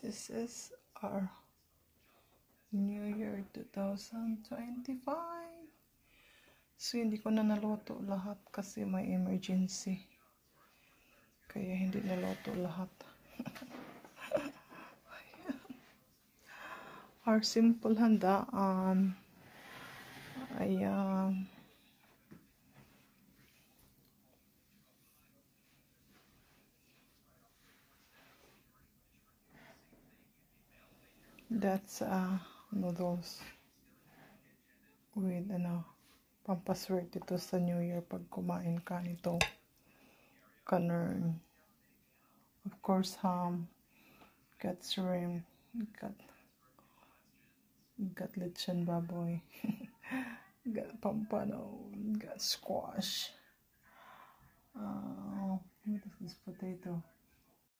This is our New Year 2025. So, hindi ko na naluto lahat kasi may emergency. Kaya hindi naluto lahat. Our simple handaan ay that's noodles with pampaswerte ito sa New Year pag kumain ka nito. Canern, of course, ham, got shrimp, got lechon baboy, got pampano, got squash. What is this potato?